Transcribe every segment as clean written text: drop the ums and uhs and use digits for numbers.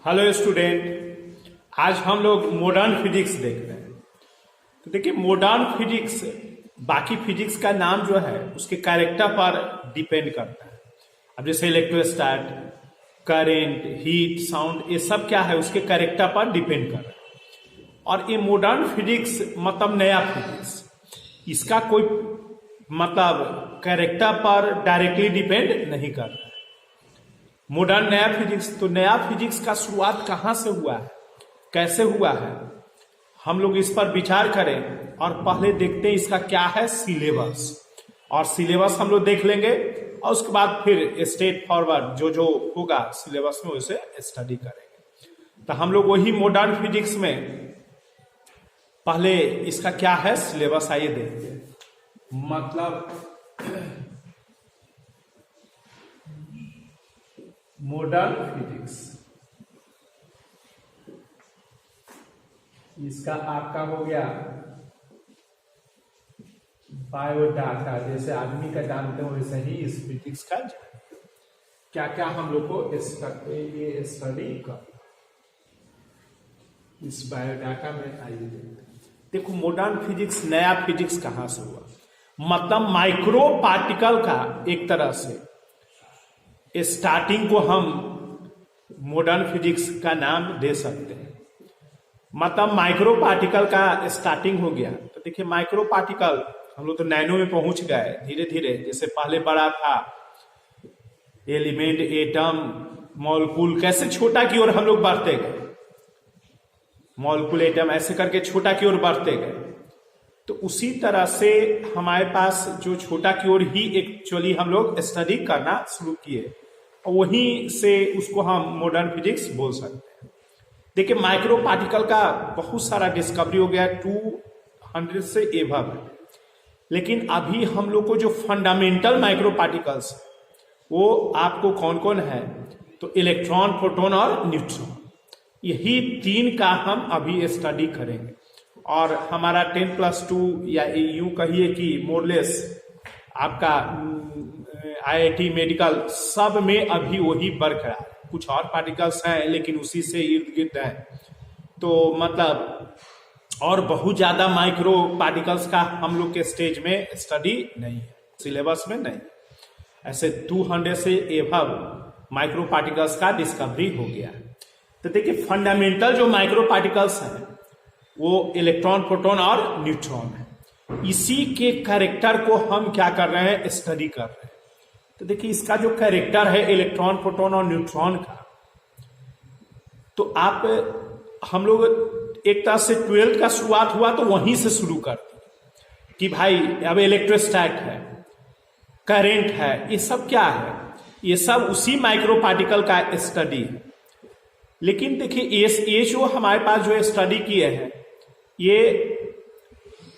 Hello student, आज हम लोग मॉडर्न फिजिक्स देख रहे हैं। तो देखिए, मॉडर्न फिजिक्स बाकी फिजिक्स का नाम जो है उसके कैरेक्टर पर डिपेंड करता है। अब जैसे इलेक्ट्रोस्टैट, करंट, हीट, साउंड, ये सब क्या है उसके कैरेक्टर पर डिपेंड कर रहा है। और ये मॉडर्न फिजिक्स मतलब नया फिजिक्स, इसका कोई मतलब कैरेक्टर पर डायरेक्टली डिपेंड नहीं करता है। मॉडर्न नया फिजिक्स, तो नया फिजिक्स का शुरुआत कहां से हुआ है, कैसे हुआ है, हम लोग इस पर विचार करें और पहले देखते हैं इसका क्या है सिलेबस। और सिलेबस हम लोग देख लेंगे और उसके बाद फिर स्ट्रेट फॉरवर्ड जो जो होगा सिलेबस में उसे स्टडी करेंगे। तो हम लोग वही मॉडर्न फिजिक्स में पहले इसका क्या है सिलेबस, आइए देखते हैं। मतलब मॉडर्न फिजिक्स, इसका आपका हो गया बायोडाटा, जैसे आदमी का जानते हो वैसे ही इस फिजिक्स का क्या क्या हम लोग को ये स्टडी कर इस बायोडाटा में आइए देखते हैं। देखो, मॉडर्न फिजिक्स नया फिजिक्स कहां से हुआ, मतलब माइक्रो पार्टिकल का एक तरह से स्टार्टिंग को हम मॉडर्न फिजिक्स का नाम दे सकते हैं। मतलब माइक्रो पार्टिकल का स्टार्टिंग हो गया। तो देखिए, माइक्रो पार्टिकल हम लोग तो नैनो में पहुंच गए धीरे धीरे। जैसे पहले बड़ा था एलिमेंट, एटम, मॉलिक्यूल, कैसे छोटा की ओर हम लोग बढ़ते गए, मॉलिक्यूल, एटम, ऐसे करके छोटा की ओर बढ़ते गए। तो उसी तरह से हमारे पास जो छोटा की ओर ही एक्चुअली हम लोग स्टडी करना शुरू किए और वहीं से उसको हम मॉडर्न फिजिक्स बोल सकते हैं। देखिए, माइक्रो पार्टिकल का बहुत सारा डिस्कवरी हो गया, 200 से एबव है। लेकिन अभी हम लोग को जो फंडामेंटल माइक्रो पार्टिकल्स वो आपको कौन कौन है, तो इलेक्ट्रॉन, प्रोटॉन और न्यूट्रॉन, यही तीन का हम अभी स्टडी करेंगे। और हमारा 10+2 या यूं कहिए कि मोरलेस आपका IIT मेडिकल सब में अभी वही बरकरार, कुछ और पार्टिकल्स हैं लेकिन उसी से इर्द गिर्द है। तो मतलब और बहुत ज्यादा माइक्रो पार्टिकल्स का हम लोग के स्टेज में स्टडी नहीं है, सिलेबस में नहीं। ऐसे 200 से एबव माइक्रो पार्टिकल्स का डिस्कवरी हो गया है। तो देखिए, फंडामेंटल जो माइक्रो पार्टिकल्स हैं वो इलेक्ट्रॉन, प्रोटॉन और न्यूट्रॉन है। इसी के कैरेक्टर को हम क्या कर रहे हैं, स्टडी कर रहे हैं। तो देखिए, इसका जो कैरेक्टर है इलेक्ट्रॉन, प्रोटॉन और न्यूट्रॉन का, तो आप हम लोग एक तरह से 12th का शुरुआत हुआ तो वहीं से शुरू करते हैं कि भाई अब इलेक्ट्रोस्टैट है, करंट है, ये सब क्या है, ये सब उसी माइक्रो पार्टिकल का स्टडी है। लेकिन देखिए, ये जो हमारे पास जो स्टडी किए हैं ये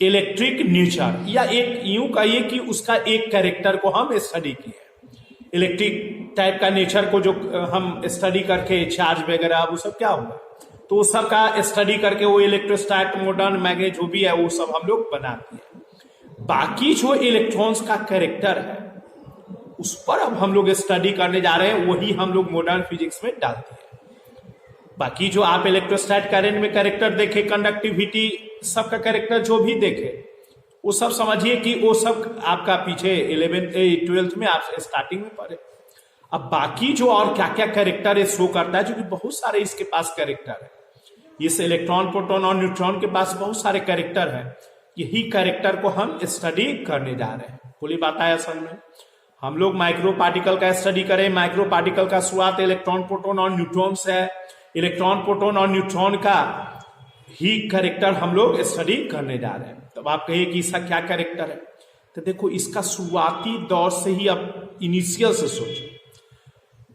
इलेक्ट्रिक नेचर, या एक यूं कहिए कि उसका एक कैरेक्टर को हम स्टडी किए। इलेक्ट्रिक टाइप का नेचर को जो हम स्टडी करके चार्ज वगैरह वो सब क्या होगा, तो वो सब का स्टडी करके वो इलेक्ट्रोस्टैट, मॉडर्न, मैग्नेट जो भी है वो सब हम लोग बनाते हैं। बाकी जो इलेक्ट्रॉन्स का कैरेक्टर है उस पर अब हम लोग स्टडी करने जा रहे हैं, वही हम लोग मॉडर्न फिजिक्स में डालते हैं। बाकी जो आप इलेक्ट्रोस्टैट, करंट में कैरेक्टर देखे, कंडक्टिविटी, सबका कैरेक्टर जो भी देखे वो सब समझिए कि वो सब आपका पीछे 11th-12th में आप स्टार्टिंग में पढ़े। अब बाकी जो और क्या क्या कैरेक्टर है शो करता है, जो कि बहुत सारे इसके पास कैरेक्टर है, इस इलेक्ट्रॉन, प्रोटॉन और न्यूट्रॉन के पास बहुत सारे कैरेक्टर है। यही कैरेक्टर को हम स्टडी करने जा रहे हैं। पूरी बात है, असल में हम लोग माइक्रो पार्टिकल का स्टडी करें। माइक्रो पार्टिकल का शुरुआत इलेक्ट्रॉन, प्रोटॉन और न्यूट्रॉन से है। इलेक्ट्रॉन, प्रोटॉन और न्यूट्रॉन का ही कैरेक्टर हम लोग स्टडी करने जा रहे हैं। तब आप कहिए कि इसका क्या कैरेक्टर है, तो देखो, इसका शुरुआती दौर से ही अब इनिशियल से सोचो।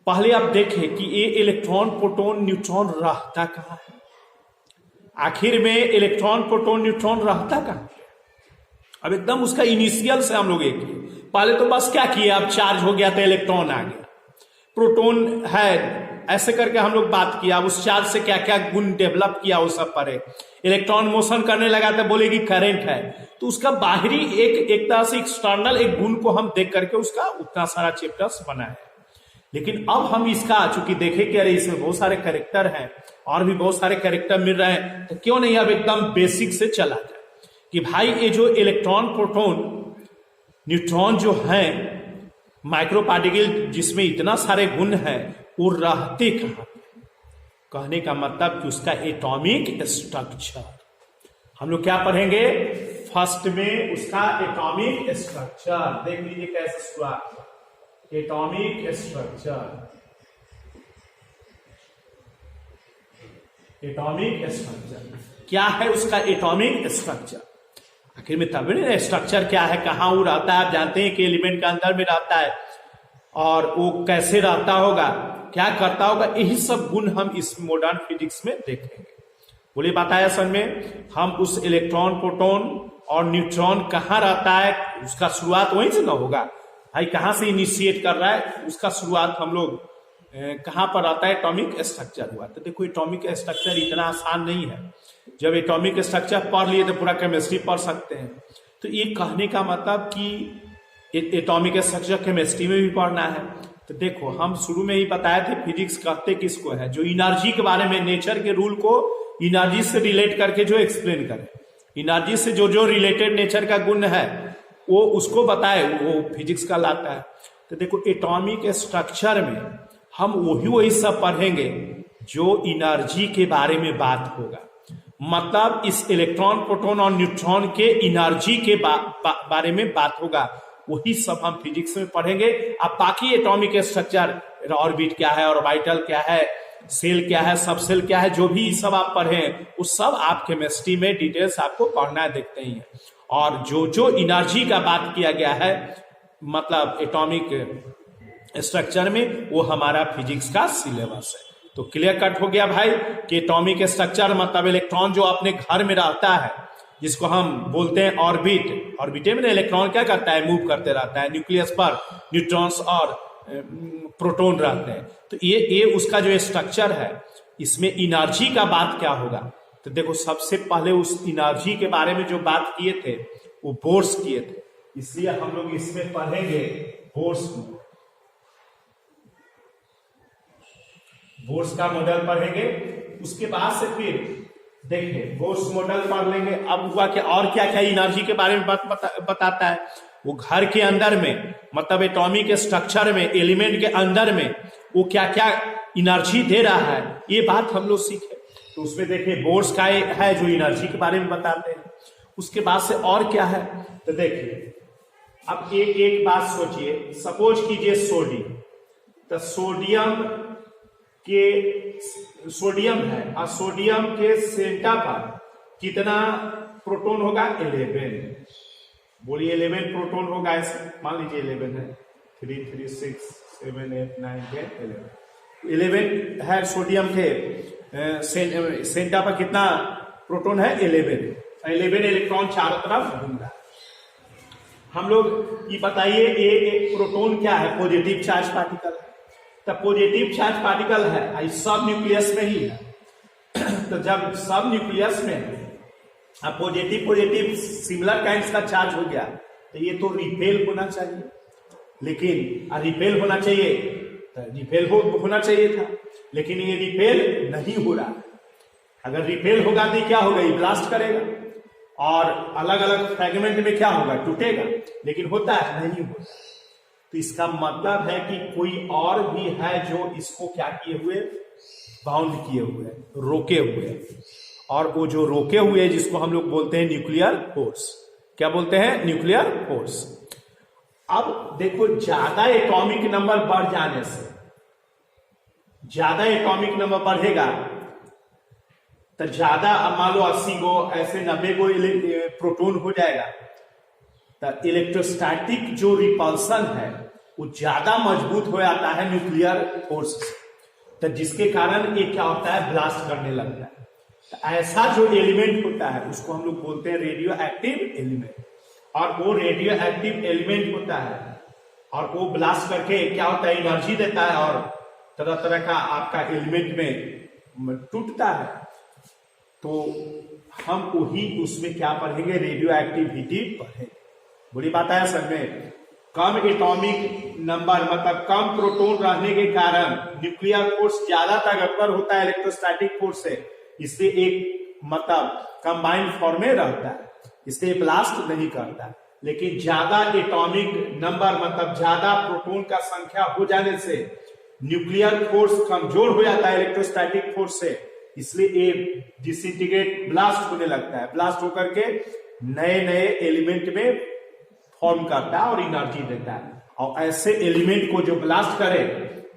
पहले आप देखें कि ये इलेक्ट्रॉन, प्रोटॉन, न्यूट्रॉन रहता कहां है, आखिर में इलेक्ट्रॉन, प्रोटॉन, न्यूट्रॉन रहता कहां। अब एकदम उसका इनिशियल से हम लोग एक पहले तो बस क्या किया, अब चार्ज हो गया तो इलेक्ट्रॉन आ गया, प्रोटॉन है, ऐसे करके हम लोग बात किया। उस चार्ज से क्या क्या गुण डेवलप किया वो सब पढ़े। इलेक्ट्रॉन मोशन करने लगा तो बोले कि करंट है, तो उसका बाहरी एक तरह से एक्सटर्नल एक गुण को हम देख करके उसका उतना सारा चैप्टर्स बनाए। लेकिन अब हम इसका चूंकि देखें कि अरे इसमें बहुत सारे कैरेक्टर हैं और भी बहुत सारे कैरेक्टर मिल रहे हैं, तो क्यों नहीं अब एकदम बेसिक से चला जाए कि भाई ये जो इलेक्ट्रॉन, प्रोटॉन, न्यूट्रॉन जो है माइक्रो पार्टिकल जिसमें इतना सारे गुण हैं, वो रहते कहां? कहने का मतलब कि उसका एटॉमिक स्ट्रक्चर हम लोग क्या पढ़ेंगे फर्स्ट में, उसका एटॉमिक स्ट्रक्चर देख लीजिए कैसे शुरुआत, एटॉमिक स्ट्रक्चर, एटॉमिक स्ट्रक्चर क्या है उसका एटॉमिक स्ट्रक्चर, आखिर में तब स्ट्रक्चर क्या है, कहां वो रहता है, आप जानते हैं कि एलिमेंट के अंदर में रहता है और वो कैसे रहता होगा, क्या करता होगा, यही सब गुण हम इस मॉडर्न फिजिक्स में देखेंगे। बोलिए बताया सर में, हम उस इलेक्ट्रॉन, प्रोटॉन और न्यूट्रॉन कहां रहता है, उसका शुरुआत वहीं से ना होगा भाई, कहां से इनिशिएट कर रहा है, उसका शुरुआत हम लोग कहां पर आता है, एटॉमिक स्ट्रक्चर हुआ। तो देखो एटॉमिक स्ट्रक्चर इतना आसान नहीं है, जब एटॉमिक स्ट्रक्चर पढ़ लिए तो पूरा केमिस्ट्री पढ़ सकते हैं। तो ये कहने का मतलब कि एटॉमिक स्ट्रक्चर केमिस्ट्री में भी पढ़ना है। तो देखो हम शुरू में ही बताए थे फिजिक्स कहते किसको है, जो एनर्जी के बारे में, नेचर के रूल को एनर्जी से रिलेट करके जो एक्सप्लेन करे, एनर्जी से जो जो रिलेटेड नेचर का गुण है वो उसको बताए, वो फिजिक्स का लाता है। तो देखो एटॉमिक स्ट्रक्चर में हम वही सब पढ़ेंगे जो एनर्जी के बारे में बात होगा, मतलब इस इलेक्ट्रॉन, प्रोटॉन और न्यूट्रॉन के एनर्जी के बारे में बात होगा, वही सब हम फिजिक्स में पढ़ेंगे। अब बाकी एटॉमिक स्ट्रक्चर, ऑर्बिट क्या है, ऑर्बिटल क्या है, सेल क्या है, सब सेल क्या है, जो भी सब आप पढ़ें वो सब आप केमिस्ट्री में डिटेल्स आपको पढ़ना है, देखते ही है। और जो जो एनर्जी का बात किया गया है मतलब एटॉमिक स्ट्रक्चर में, वो हमारा फिजिक्स का सिलेबस है। तो क्लियर कट हो गया भाई कि एटॉमिक स्ट्रक्चर मतलब इलेक्ट्रॉन जो अपने घर में रहता है, जिसको हम बोलते हैं ऑर्बिट, ऑर्बिटे में इलेक्ट्रॉन क्या करता है, मूव करते रहता है, न्यूक्लियस पर न्यूट्रॉन्स और प्रोटॉन रहते हैं। तो ये उसका जो स्ट्रक्चर है, इसमें एनर्जी का बात क्या होगा। तो देखो सबसे पहले उस एनर्जी के बारे में जो बात किए थे वो बोर्स किए थे, इसलिए हम लोग इसमें पढ़ेंगे बोर्स, बोर्स का मॉडल पढ़ेंगे। उसके बाद से फिर देखिए बोर्स मॉडल पढ़ लेंगे। अब हुआ कि और क्या क्या एनर्जी के बारे में बताता है, वो घर के अंदर में मतलब एटॉमिक स्ट्रक्चर में, एलिमेंट के अंदर में वो क्या क्या एनर्जी दे रहा है, ये बात हम लोग सीखे। तो उसमें देखिए बोर्स का है जो एनर्जी के बारे में बताते हैं। उसके बाद से और क्या है, तो देखिए अब एक एक बात सोचिए, सपोज कीजिए सोडियम, तो सोडियम है और सोडियम के सेंटर पर कितना प्रोटॉन होगा, 11। बोलिए 11 प्रोटॉन होगा, मान लीजिए 11 है, 3 3 6 7 8 9 10 11 है सोडियम के सेंटर पर कितना प्रोटॉन है, 11 इलेक्ट्रॉन चारों तरफ घूम रहा है। हम लोग ये बताइए एक प्रोटॉन क्या है, पॉजिटिव चार्ज पार्टिकल है। तो पॉजिटिव चार्ज पार्टिकल है, सब न्यूक्लियस में ही है। तो जब सब न्यूक्लियस में अब पॉजिटिव सिमिलर काइंड्स का चार्ज हो गया, तो ये तो रिपेल होना चाहिए, लेकिन रिपेल होना चाहिए, तो रिपेल होना चाहिए था, लेकिन ये रिपेल नहीं हो रहा। अगर रिपेल होगा तो क्या होगा, ये ब्लास्ट करेगा और अलग अलग फ्रेगमेंट में क्या होगा, टूटेगा, लेकिन होता है नहीं होता। तो इसका मतलब है कि कोई और भी है जो इसको क्या किए हुए, बाउंड किए हुए, रोके हुए, और वो जो रोके हुए जिसको हम लोग बोलते हैं न्यूक्लियर फोर्स। क्या बोलते हैं, न्यूक्लियर फोर्स। अब देखो ज्यादा एटॉमिक नंबर बढ़ जाने से, ज्यादा एटॉमिक नंबर बढ़ेगा तो ज्यादा, मान लो 80 गो ऐसे 90 गो प्रोटॉन हो जाएगा, तो इलेक्ट्रोस्टैटिक जो रिपल्सन है वो ज्यादा मजबूत हो जाता है न्यूक्लियर फोर्स से, तो जिसके कारण ये क्या होता है, ब्लास्ट करने लगता है। तो ऐसा जो एलिमेंट होता है उसको हम लोग बोलते हैं रेडियो एक्टिव एलिमेंट, और वो रेडियो एक्टिव एलिमेंट होता है और वो ब्लास्ट करके क्या होता है, एनर्जी देता है और तरह तरह का आपका एलिमेंट में टूटता है। तो हम वही उसमें क्या पढ़ेंगे, रेडियो एक्टिविटी पढ़ेंगे। बुरी बात है सर में, कम एटॉमिक नंबर मतलब कम प्रोटॉन रहने के कारण न्यूक्लियर फोर्स ज्यादा ताकतवर होता है इलेक्ट्रोस्टैटिक फोर्स से, इसलिए एक मतलब कंबाइंड फॉर्म में रहता है, इसलिए ब्लास्ट नहीं करता। लेकिन ज्यादा एटॉमिक नंबर मतलब ज्यादा प्रोटॉन का संख्या हो जाने से न्यूक्लियर फोर्स कमजोर हो जाता है इलेक्ट्रोस्टैटिक फोर्स से, इसलिए ये डिसइंटीग्रेट ब्लास्ट होने लगता है। ब्लास्ट होकर के नए नए एलिमेंट में फॉर्म करता है और एनर्जी देता है। और ऐसे एलिमेंट को जो ब्लास्ट करे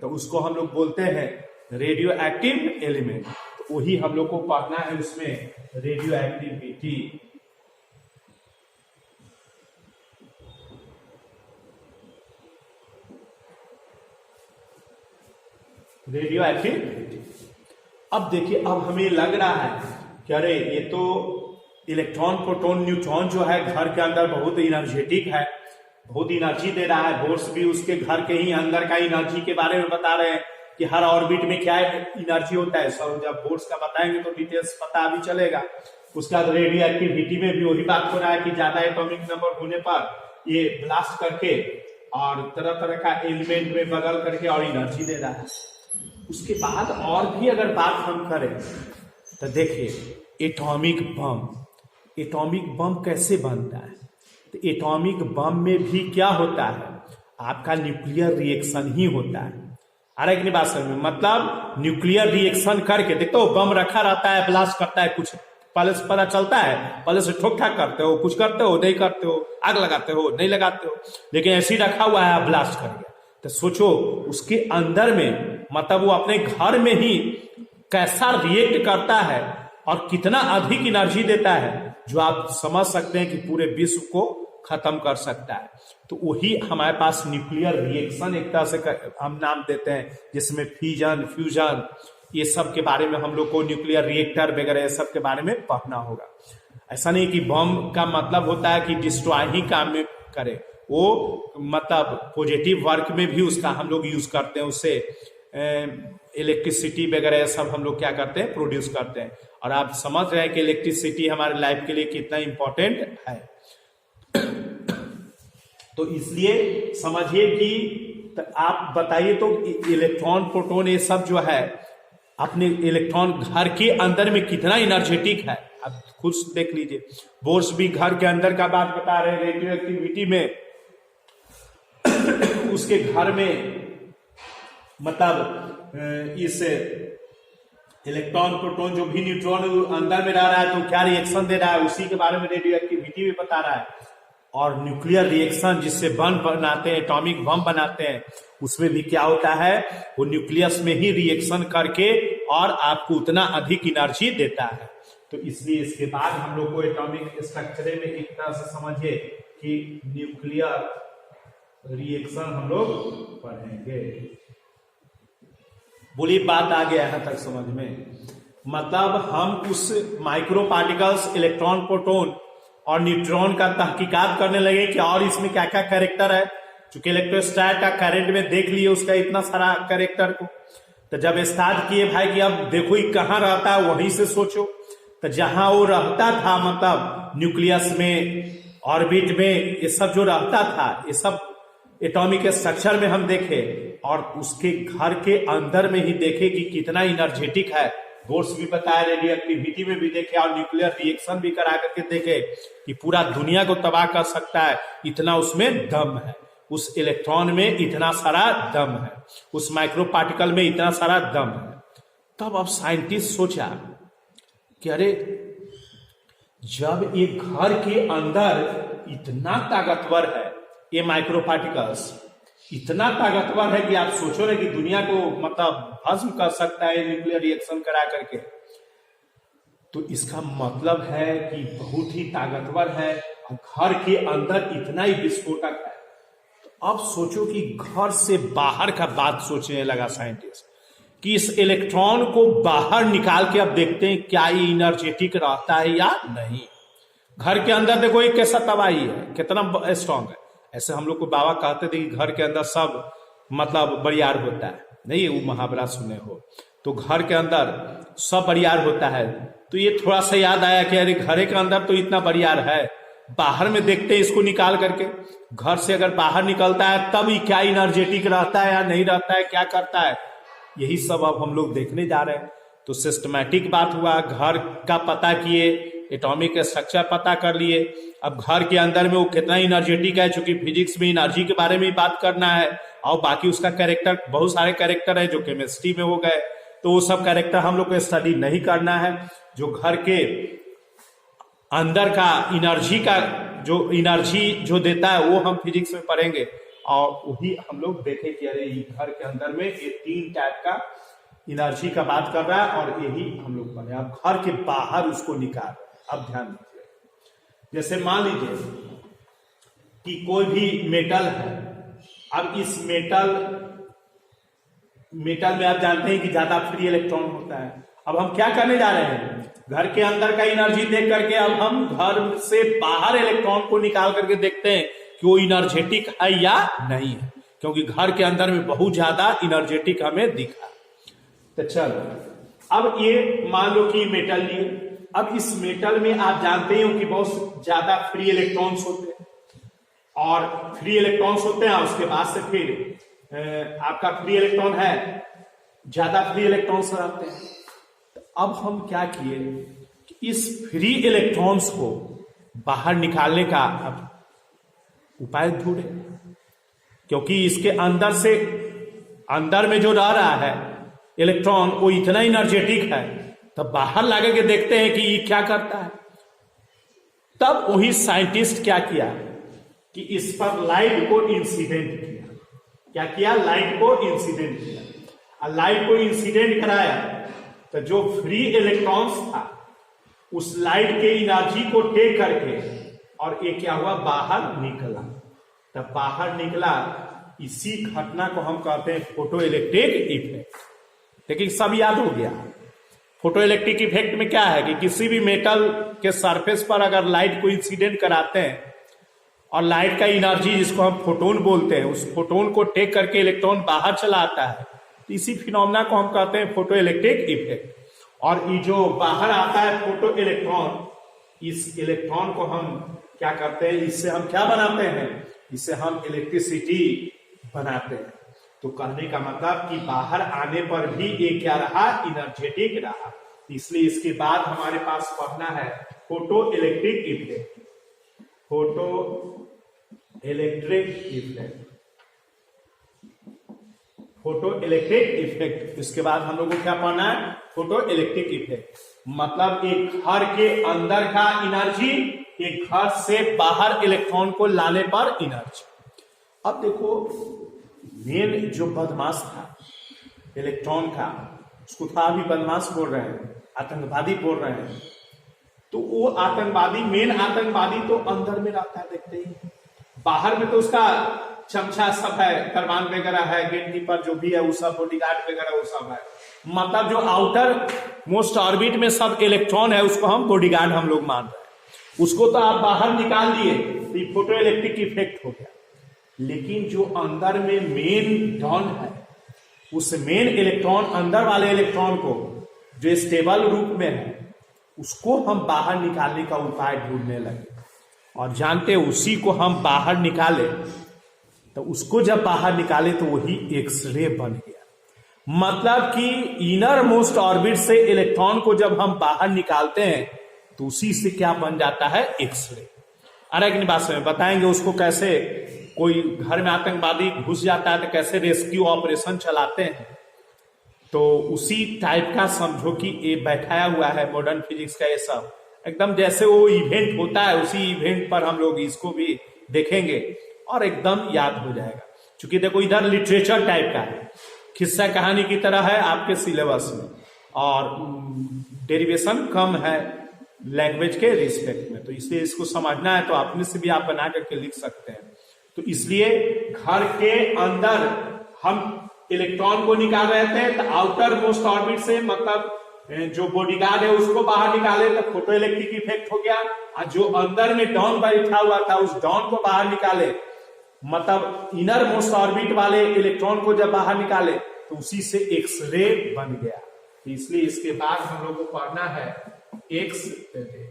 तो उसको हम लोग बोलते हैं रेडियो एक्टिव एलिमेंट। तो वही हम लोग को पढ़ना है उसमें, रेडियो एक्टिविटी। Radio activity. अब देखिए, अब हमें लग रहा है कि अरे ये तो इलेक्ट्रॉन प्रोटॉन न्यूट्रॉन जो है घर के अंदर बहुत एनर्जेटिक है, बहुत एनर्जी दे रहा है। बोर्स भी उसके घर के ही अंदर का एनर्जी के बारे में बता रहे हैं कि हर ऑर्बिट में क्या एनर्जी होता है। सब जब बोर्स का बताएंगे तो डिटेल्स पता भी चलेगा। उसके बाद रेडियो एक्टिविटी में भी वही बात हो रहा है कि ज्यादा एटॉमिक नंबर होने पर ये ब्लास्ट करके और तरह तरह का एलिमेंट में बदल करके और एनर्जी दे रहा है। उसके बाद और भी अगर बात हम करें तो देखिए एटॉमिक बम, एटॉमिक बम कैसे बनता है? तो एटॉमिक बम में भी क्या होता है, आपका न्यूक्लियर रिएक्शन ही होता है। अरे एक बात समझ में, मतलब न्यूक्लियर रिएक्शन करके देखो, बम रखा रहता है, ब्लास्ट करता है, कुछ पहले से पता चलता है, पहले से ठोक ठाक करते हो, कुछ करते हो नहीं करते हो, आग लगाते हो नहीं लगाते हो, लेकिन ऐसे ही रखा हुआ है, ब्लास्ट कर गया। तो सोचो उसके अंदर में मतलब वो अपने घर में ही कैसा रिएक्ट करता है और कितना अधिक एनर्जी देता है, जो आप समझ सकते हैं कि पूरे विश्व को खत्म कर सकता है। तो वही हमारे पास न्यूक्लियर रिएक्शन एक तरह से हम नाम देते हैं, जिसमें फिजन फ्यूजन ये सब के बारे में हम लोग को न्यूक्लियर रिएक्टर वगैरह सब के बारे में पढ़ना होगा। ऐसा नहीं कि बम का मतलब होता है कि डिस्ट्रॉय ही काम में करे, वो मतलब पॉजिटिव वर्क में भी उसका हम लोग यूज करते हैं, उससे इलेक्ट्रिसिटी वगैरह सब हम लोग क्या करते हैं, प्रोड्यूस करते हैं। और आप समझ रहे हैं कि इलेक्ट्रिसिटी हमारे लाइफ के लिए कितना इंपॉर्टेंट है। तो इसलिए समझिए कि आप बताइए तो इलेक्ट्रॉन प्रोटॉन ये सब जो है अपने इलेक्ट्रॉन घर के अंदर में कितना एनर्जेटिक है, आप खुद देख लीजिए। बोर्स भी घर के अंदर का बात बता रहे हैं, रेडियो एक्टिविटी में उसके घर में मतलब इस इलेक्ट्रॉन प्रोटॉन जो भी न्यूट्रॉन अंदर में रह रहा है तो क्या रिएक्शन दे रहा है, उसी के बारे में रेडियो एक्टिविटी भी बता रहा है। और न्यूक्लियर रिएक्शन जिससे बम बनाते हैं, एटॉमिक बम बनाते हैं, उसमें भी क्या होता है, वो न्यूक्लियस में ही रिएक्शन करके और आपको उतना अधिक एनर्जी देता है। तो इसलिए इसके बाद हम लोग को एटॉमिक स्ट्रक्चर में एक तरह से समझिए कि न्यूक्लियर रिएक्शन हम लोग पढ़ेंगे। बोलिए बात आ गया यहाँ तक समझ में? मतलब हम उस माइक्रो पार्टिकल्स इलेक्ट्रॉन प्रोटॉन और न्यूट्रॉन का तहकीकात करने लगे कि और इसमें क्या क्या कैरेक्टर है। चूंकि इलेक्ट्रोस्टैट का करंट में देख लिए उसका इतना सारा कैरेक्टर को, तो जब स्टार्ट किए भाई कि अब देखो ये कहाँ रहता है, वहीं से सोचो। तो जहां वो रहता था मतलब न्यूक्लियस में, ऑर्बिट में, ये सब जो रहता था, ये सब एटॉमिक स्ट्रक्चर में हम देखे और उसके घर के अंदर में ही देखे कि कितना एनर्जेटिक है। बोर्स भी बताया, रेडियो एक्टिविटी में भी देखे और न्यूक्लियर रिएक्शन भी करा करके देखे कि पूरा दुनिया को तबाह कर सकता है, इतना उसमें दम है, उस इलेक्ट्रॉन में इतना सारा दम है, उस माइक्रो पार्टिकल में इतना सारा दम है। तब अब साइंटिस्ट सोचा कि अरे जब ये घर के अंदर इतना ताकतवर है, ये माइक्रो पार्टिकल्स इतना ताकतवर है कि आप सोचो ना कि दुनिया को मतलब भस्म कर सकता है न्यूक्लियर रिएक्शन करा करके, तो इसका मतलब है कि बहुत ही ताकतवर है और घर के अंदर इतना ही विस्फोटक है। तो अब सोचो कि घर से बाहर का बात सोचने लगा साइंटिस्ट कि इस इलेक्ट्रॉन को बाहर निकाल के अब देखते हैं क्या ये एनर्जेटिक रहता है या नहीं। घर के अंदर देखो ये कैसा तबाही है, कितना स्ट्रांग है। ऐसे हम लोग को बाबा कहते थे कि घर के अंदर सब मतलब बरियार होता है, नहीं वो मुहावरा सुने हो, तो घर के अंदर सब बरियार होता है। तो ये थोड़ा सा याद आया कि अरे घर के अंदर तो इतना बरियार है, बाहर में देखते हैं इसको निकाल करके, घर से अगर बाहर निकलता है तब ये क्या इनर्जेटिक रहता है या नहीं रहता है, क्या करता है, यही सब अब हम लोग देखने जा रहे हैं। तो सिस्टमैटिक बात हुआ, घर का पता किए, एटॉमिक स्ट्रक्चर पता कर लिए। अब घर के अंदर में वो कितना इनर्जेटिक है, चूंकि फिजिक्स में एनर्जी के बारे में ही बात करना है, और बाकी उसका कैरेक्टर, बहुत सारे कैरेक्टर है जो केमिस्ट्री में हो गए, तो वो सब कैरेक्टर हम लोग को स्टडी नहीं करना है। जो घर के अंदर का एनर्जी जो देता है वो हम फिजिक्स में पढ़ेंगे, और वही हम लोग देखें कि अरे ये घर के अंदर में ये 3 टाइप का एनर्जी का बात कर रहा है, और यही हम लोग पढ़े। अब घर के बाहर उसको निकाल, अब ध्यान दीजिए, जैसे मान लीजिए कि कोई भी मेटल है। अब इस मेटल में आप जानते हैं कि ज्यादा फ्री इलेक्ट्रॉन होता है। अब हम क्या करने जा रहे हैं, घर के अंदर का एनर्जी देख करके अब हम घर से बाहर इलेक्ट्रॉन को निकाल करके देखते हैं कि वो इनर्जेटिक है या नहीं है, क्योंकि घर के अंदर में बहुत ज्यादा इनर्जेटिक हमें दिखा। तो चलो, अब ये मान लो कि मेटल लिए। अब इस मेटल में आप जानते हो कि बहुत ज्यादा फ्री इलेक्ट्रॉन्स होते हैं, और फ्री इलेक्ट्रॉन्स होते हैं, उसके बाद से फिर आपका फ्री इलेक्ट्रॉन है, ज्यादा फ्री इलेक्ट्रॉन्स रहते हैं। तो अब हम क्या किए कि इस फ्री इलेक्ट्रॉन्स को बाहर निकालने का अब उपाय ढूंढे, क्योंकि इसके अंदर में जो रह रहा है इलेक्ट्रॉन वो इतना एनर्जेटिक है, तब बाहर लाके के देखते हैं कि ये क्या करता है। तब वही साइंटिस्ट क्या किया कि इस पर लाइट को इंसिडेंट किया। क्या किया, लाइट को इंसिडेंट किया, और लाइट को इंसिडेंट कराया तो जो फ्री इलेक्ट्रॉन्स था उस लाइट के एनर्जी को टेक करके, और ये क्या हुआ, बाहर निकला। तब बाहर निकला, इसी घटना को हम कहते हैं फोटो इलेक्ट्रिक इफेक्ट। लेकिन सब याद हो गया। फोटो इलेक्ट्रिक इफेक्ट में क्या है कि किसी भी मेटल के सरफेस पर अगर लाइट को इंसिडेंट कराते हैं, और लाइट का एनर्जी जिसको हम फोटोन बोलते हैं, उस फोटोन को टेक करके इलेक्ट्रॉन बाहर चला आता है, तो इसी फिनोमेना को हम कहते हैं फोटो इलेक्ट्रिक इफेक्ट। और ये जो बाहर आता है फोटो इलेक्ट्रॉन, इस इलेक्ट्रॉन को हम क्या करते हैं, इससे हम क्या बनाते हैं, इससे हम इलेक्ट्रिसिटी बनाते हैं। तो कहने का मतलब कि बाहर आने पर भी ये क्या रहा, एनर्जेटिक रहा। इसलिए इसके बाद हमारे पास पढ़ना है photo electric effect. Photo electric effect, photo electric effect. इसके बाद हम लोग को क्या पढ़ना है, फोटो इलेक्ट्रिक इफेक्ट। मतलब एक घर के अंदर का एनर्जी, एक घर से बाहर इलेक्ट्रॉन को लाने पर एनर्जी। अब देखो, मेन जो बदमाश था इलेक्ट्रॉन का, उसको था अभी बदमाश बोल रहे हैं, आतंकवादी बोल रहे हैं। तो वो आतंकवादी, मेन आतंकवादी तो अंदर में रहता है, देखते ही। बाहर में तो उसका चमचा सब है, करवान वगैरह है, गेट कीपर जो भी है वो सब, बॉडीगार्ड वगैरह वो सब है। मतलब जो आउटर मोस्ट ऑर्बिट में सब इलेक्ट्रॉन है उसको हम बॉडीगार्ड हम लोग मान रहे हैं। उसको तो आप बाहर निकाल दिए तो ये फोटो इलेक्ट्रिक इफेक्ट हो गया। लेकिन जो अंदर में मेन डॉन है, उस मेन इलेक्ट्रॉन, अंदर वाले इलेक्ट्रॉन को जो स्टेबल रूप में है, उसको हम बाहर निकालने का उपाय ढूंढने लगे। और जानते उसी को हम बाहर निकाले, तो उसको जब बाहर निकाले तो वही एक्सरे बन गया। मतलब कि इनर मोस्ट ऑर्बिट से इलेक्ट्रॉन को जब हम बाहर निकालते हैं तो उसी से क्या बन जाता है, एक्सरे। अरे बात में बताएंगे उसको कैसे, कोई घर में आतंकवादी घुस जाता है तो कैसे रेस्क्यू ऑपरेशन चलाते हैं। तो उसी टाइप का समझो कि ये बैठाया हुआ है मॉडर्न फिजिक्स का, ये सब एकदम जैसे वो इवेंट होता है, उसी इवेंट पर हम लोग इसको भी देखेंगे और एकदम याद हो जाएगा। क्योंकि देखो इधर लिटरेचर टाइप का है, किस्सा कहानी की तरह है आपके सिलेबस में, और डेरिवेशन कम है लैंग्वेज के रिस्पेक्ट में, तो इसलिए इसको समझना है तो अपने से भी आप बना करके लिख सकते हैं। तो इसलिए घर के अंदर हम इलेक्ट्रॉन को निकाल रहे थे तो आउटर मोस्ट ऑर्बिट से, मतलब जो बॉडीगार्ड है उसको बाहर निकाले तो फोटो इलेक्ट्रिक इफेक्ट हो गया, और जो अंदर में डॉन बैठा हुआ था उस डॉन को बाहर निकाले, मतलब इनर मोस्ट ऑर्बिट वाले इलेक्ट्रॉन को जब बाहर निकाले तो उसी से एक्सरे बन गया। तो इसलिए इसके बाद हम लोग को पढ़ना है एक्स रे।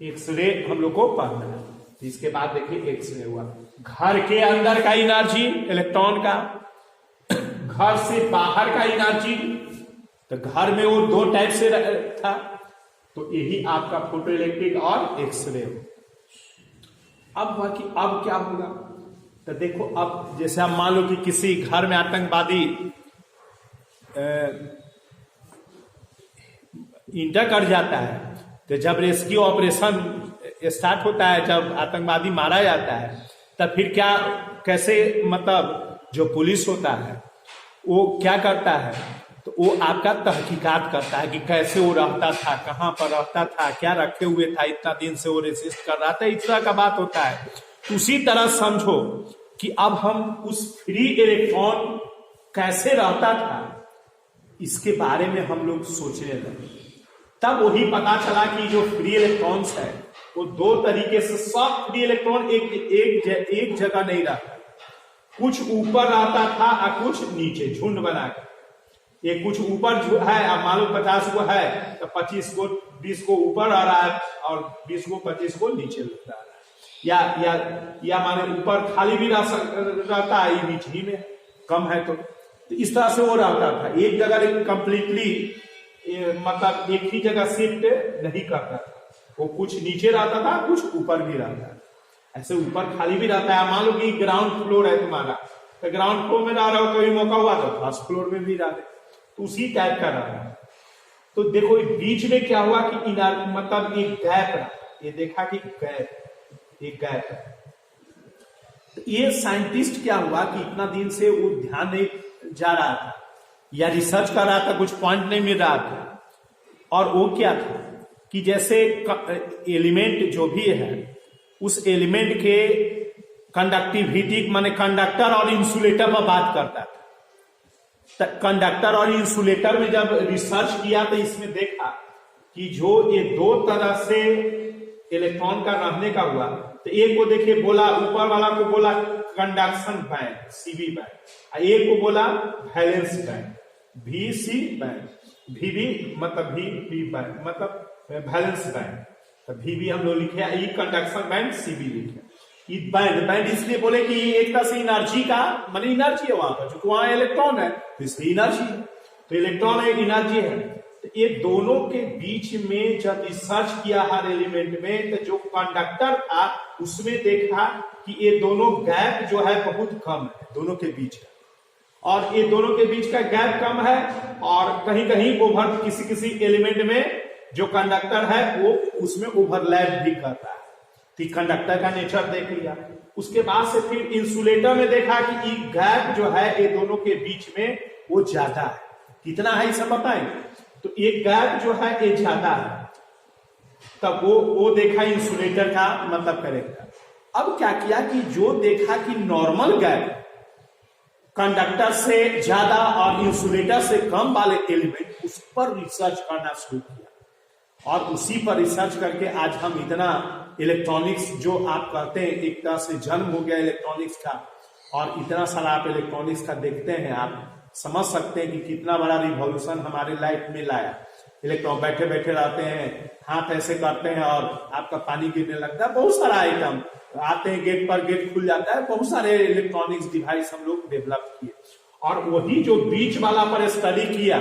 एक्सरे हम लोग को पढ़ना है। तो इसके बाद देखिए एक्सरे हुआ घर के अंदर का एनर्जी इलेक्ट्रॉन का, घर से बाहर का एनर्जी। तो घर में वो दो टाइप से था, तो यही आपका फोटो इलेक्ट्रिक और एक्सरे। अब बाकी अब क्या होगा, तो देखो अब जैसे आप मान लो कि किसी घर में आतंकवादी इंटर कर जाता है, तो जब रेस्क्यू ऑपरेशन स्टार्ट होता है, जब आतंकवादी मारा जाता है, तब फिर क्या कैसे मतलब जो पुलिस होता है वो क्या करता है, तो वो आपका तहकीकात करता है कि कैसे वो रहता था, कहाँ पर रहता था, क्या रखे हुए था, इतना दिन से वो रेसिस्ट कर रहा था, इस तरह का बात होता है। उसी तरह समझो कि अब हम उस फ्री इलेक्ट्रॉन कैसे रहता था इसके बारे में हम लोग सोचने लगे। तब वही पता चला कि जो फ्री इलेक्ट्रॉन्स है वो दो तरीके से, सब फ्री इलेक्ट्रॉन एक जगह नहीं रहता, कुछ ऊपर रहता था और कुछ नीचे झुंड बनाकर। ये कुछ ऊपर जो है, अब मान लो 50 को है तो 25 को 20 को ऊपर आ रहा है और 20 को 25 को नीचे आ रहा है, या माने ऊपर खाली भी रहता है, ये नीचे ही में कम है, तो इस तरह से वो रहता था। एक जगह कंप्लीटली मतलब एक ही जगह शिफ्ट नहीं करता था, वो कुछ नीचे रहता था, कुछ ऊपर भी रहता है। ऐसे ऊपर खाली भी रहता है, मान लो कि ग्राउंड फ्लोर है तुम्हारा, तो ग्राउंड फ्लोर में रह रहा हो, कभी मौका हुआ तो फर्स्ट फ्लोर में भी रह रहे, तो उसी टाइप का रहा है। तो देखो बीच में क्या हुआ कि मतलब एक गैप रहा, ये देखा कि एक गैप है। तो ये साइंटिस्ट क्या हुआ कि इतना दिन से वो ध्यान नहीं जा रहा था या रिसर्च कर रहा था, कुछ पॉइंट नहीं मिल रहा था, और वो क्या था कि जैसे एलिमेंट जो भी है उस एलिमेंट के कंडक्टिविटी माने कंडक्टर और इंसुलेटर पर बात करता था। कंडक्टर और इंसुलेटर में जब रिसर्च किया तो इसमें देखा कि जो ये दो तरह से इलेक्ट्रॉन का रहने का हुआ, तो एक को देखिए बोला, ऊपर वाला को बोला कंडक्शन बैंड सीबी बैंड, एक को बोला valence band VC band, VB मतलब VB बैंड मतलब वैलेंस बैंड, तो VB हम लोग लिखे, ये कंडक्शन बैंड CB लिखे। ये बैंड इसलिए बोले कि एक तरह से एनर्जी का माने एनर्जी है वहां पर, जो वहां इलेक्ट्रॉन है तो इसलिए एनर्जी है, तो इलेक्ट्रॉन है एनर्जी है। तो ये दोनों के बीच में जब रिसर्च किया हर एलिमेंट में, तो जो कंडक्टर था उसमें देखा कि ये दोनों गैप जो है बहुत कम है दोनों के बीच का, और ये दोनों के बीच का गैप कम है, और कहीं कहीं ओवर किसी एलिमेंट में जो कंडक्टर है वो उसमें ओवरलैप भी करता है। तो कंडक्टर का नेचर देख लिया, उसके बाद से फिर इंसुलेटर में देखा कि ये गैप जो है ये दोनों के बीच में वो ज्यादा है। कितना है इसे बताएंगे, तो एक गैप जो है ये ज्यादा है, तब वो देखा इंसुलेटर का मतलब करेगा। अब क्या किया कि जो देखा कि नॉर्मल गैप कंडक्टर से ज्यादा और इंसुलेटर से कम वाले एलिमेंट, उस पर रिसर्च करना शुरू किया, और उसी पर रिसर्च करके आज हम इतना इलेक्ट्रॉनिक्स जो आप कहते हैं एक तरह से जन्म हो गया इलेक्ट्रॉनिक्स का, और इतना सारा आप इलेक्ट्रॉनिक्स का देखते हैं, आप समझ सकते हैं कि कितना बड़ा रिवॉल्यूशन हमारे लाइफ में लाया। इलेक्ट्रॉन बैठे बैठे रहते हैं, हाथ ऐसे करते हैं और आपका पानी गिरने लगता है, बहुत सारा आइटम आते हैं, गेट पर गेट खुल जाता है, बहुत सारे इलेक्ट्रॉनिक्स डिवाइस हम लोग डेवलप किए। और वही जो बीच वाला पर स्टडी किया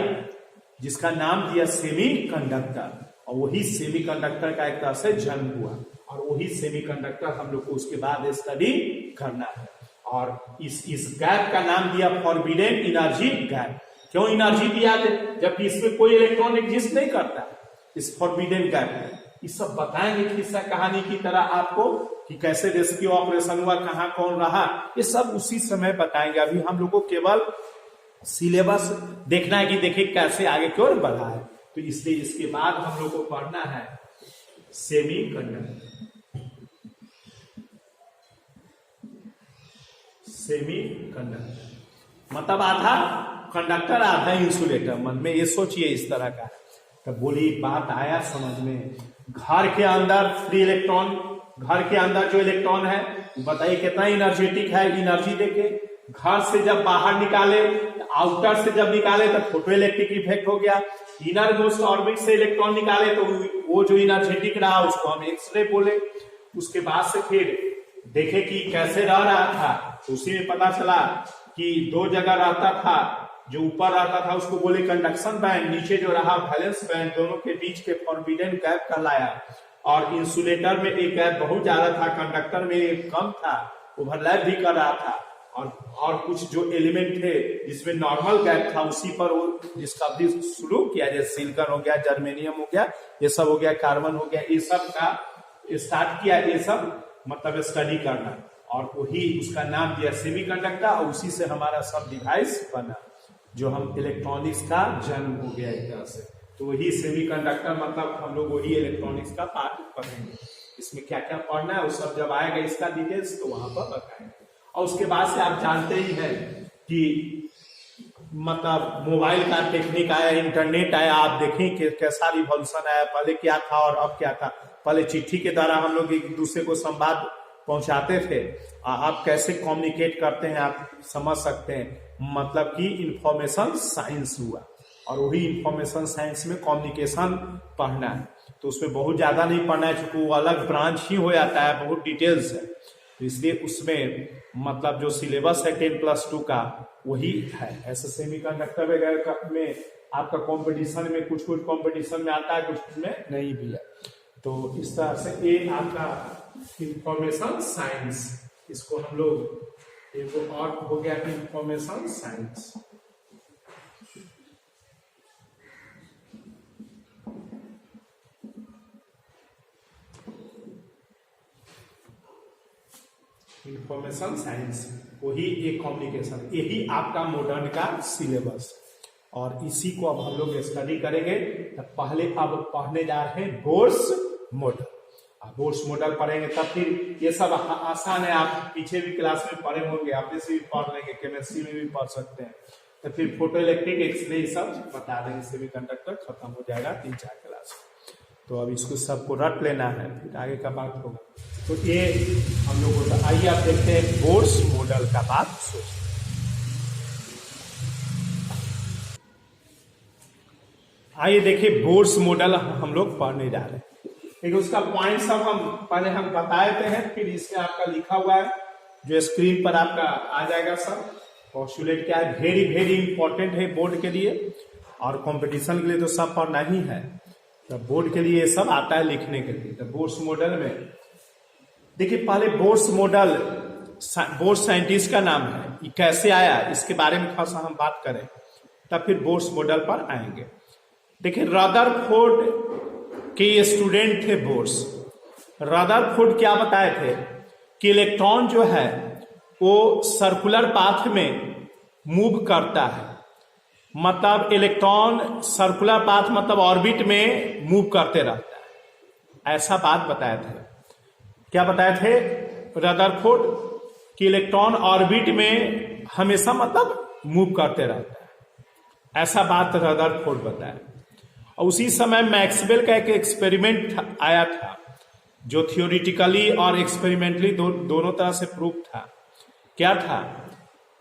जिसका नाम दिया सेमीकंडक्टर, और वही सेमीकंडक्टर का एक तरह से जन्म हुआ, और वही सेमीकंडक्टर हम लोग को उसके बाद स्टडी करना है। और इस गैप का नाम दिया फॉरबिडेन एनर्जी गैप। क्यों एनर्जी दिया, जबकि इसमें कोई इलेक्ट्रॉन एग्जिस्ट नहीं करता, इस फॉरबिडेन गैप में। ये सब बताएंगे किस्सा कहानी की तरह आपको कि कैसे रेस्क्यू ऑपरेशन हुआ, कहां कौन रहा, ये सब उसी समय बताएंगे। अभी हम लोग को केवल सिलेबस देखना है कि देखिए कैसे आगे की ओर बढ़ा है, तो इसलिए इसके बाद हम लोग को पढ़ना है सेमीकंडक्टर। सेमीकंडक्टर मतलब आधा कंडक्टर आधा इंसुलेटर, मन में ये सोचिए इस तरह का। तब बोली बात आया समझ में। घर के अंदर फ्री इलेक्ट्रॉन, घर के अंदर जो इलेक्ट्रॉन है बताइए कितना एनर्जेटिक है, एनर्जी देके। घर से जब बाहर निकाले, आउटर से जब निकाले तो फोटो इलेक्ट्रिक इफेक्ट हो गया। इनर मोस्ट ऑर्बिट से इलेक्ट्रॉन निकाले तो वो जो इनर्जेटिक रहा उसको हम एक्सरे बोले। उसके बाद से फिर देखे कि कैसे रह रहा था, तो उसी में पता चला कि दो जगह रहता था, जो ऊपर रहता था उसको बोले कंडक्शन बैंड, नीचे जो रहा वैलेंस बैंड, दोनों के बीच के फॉरबिडन गैप कहलाया। और इंसुलेटर में एक गैप बहुत ज्यादा था, कंडक्टर में एक कम था, ओवरलैप भी कर रहा था। और कुछ जो एलिमेंट थे जिसमें नॉर्मल गैप था उसी पर वो डिस्कवरी शुरू किया, जैसे सिलिकॉन हो गया, जर्मेनियम हो गया, ये सब हो गया, कार्बन हो गया, ये सब का स्टार्ट किया, ये सब मतलब स्टडी करना। और वही उसका नाम दिया सेमीकंडक्टर, और उसी से हमारा सब डिवाइस बना, जो हम इलेक्ट्रॉनिक्स का जन्म हो गया एक तरह से। तो वही सेमीकंडक्टर मतलब हम लोग वही इलेक्ट्रॉनिक्स का पार्ट पढ़ेंगे। इसमें क्या क्या पढ़ना है वो सब जब आएगा इसका डिटेल्स तो वहां पर बताएंगे। और उसके बाद से आप जानते ही हैं कि मतलब मोबाइल का टेक्निक आया, इंटरनेट आया, आप देखें कि कैसा रिवॉल्यूशन आया। पहले क्या था और अब क्या था। पहले चिट्ठी के द्वारा हम लोग एक दूसरे को संवाद पहुंचाते थे, आप कैसे कम्युनिकेट करते हैं आप समझ सकते हैं। मतलब कि इंफॉर्मेशन साइंस हुआ, और वही इंफॉर्मेशन साइंस में कम्युनिकेशन पढ़ना है। तो उसमें बहुत ज्यादा नहीं पढ़ना है, क्योंकि वो अलग ब्रांच ही हो जाता है, बहुत डिटेल्स है। तो इसलिए उसमें मतलब जो सिलेबस है 10+2 का वही है। ऐसे सेमीकंडक्टर वगैरह में आपका कंपटीशन में कुछ कंपटीशन में आता है, कुछ में नहीं भी है। तो इस तरह से ये आपका इंफॉर्मेशन साइंस, इसको हम लोग एक और हो गया इंफॉर्मेशन साइंस। इंफॉर्मेशन साइंस वही एक कम्युनिकेशन, यही आपका मॉडर्न का सिलेबस। और इसी को अब हम लोग स्टडी करेंगे। तो पहले अब पढ़ने जा रहे हैं बोर्स मॉडल। बोर्स मॉडल पढ़ेंगे तब फिर ये सब आसान है, आप पीछे भी क्लास में पढ़े होंगे, अपने से भी पढ़ लेंगे, केमिस्ट्री में भी पढ़ सकते हैं। तो फिर फोटो इलेक्ट्रिक एक्सरे सब बता देंगे, सेमीकंडक्टर खत्म हो जाएगा 3-4 क्लास। तो अब इसको सबको रट लेना है, फिर आगे का बात होगा। तो ये हम लोगों का, आइए आप देखते हैं बोर्स मॉडल का बात सोचते। आइए देखिए बोर्स मॉडल हम लोग पढ़ने जा रहे हैं। देखिए उसका पॉइंट सब हम पहले हम बताए थे हैं, फिर इसमें आपका लिखा हुआ है जो स्क्रीन पर आपका आ जाएगा सब। पॉस्टुलेट क्या है, वेरी वेरी इंपॉर्टेंट है बोर्ड के लिए, और कंपटीशन के लिए तो सब पढ़ना ही है। तो बोर्ड के लिए ये सब आता है लिखने के लिए। तो बोर्स मॉडल में देखिए पहले बोर्स मॉडल बोर्स साइंटिस्ट का नाम है, ये कैसे आया इसके बारे में थोड़ा सा हम बात करें, तब फिर बोर्स मॉडल पर आएंगे। देखिए रदरफोर्ड के स्टूडेंट थे बोर्स। रदरफोर्ड क्या बताए थे कि इलेक्ट्रॉन जो है वो सर्कुलर पाथ में मूव करता है। मतलब इलेक्ट्रॉन सर्कुलर पाथ मतलब ऑर्बिट में मूव करते रहता है, ऐसा बात बताए थे। क्या बताए थे रदरफोर्ड कि इलेक्ट्रॉन ऑर्बिट में हमेशा मतलब मूव करते रहता है, ऐसा बात रदरफोर्ड बताया। और उसी समय मैक्सवेल का एक एक्सपेरिमेंट आया था जो थियोरिटिकली और एक्सपेरिमेंटली दोनों तरह से प्रूफ था। क्या था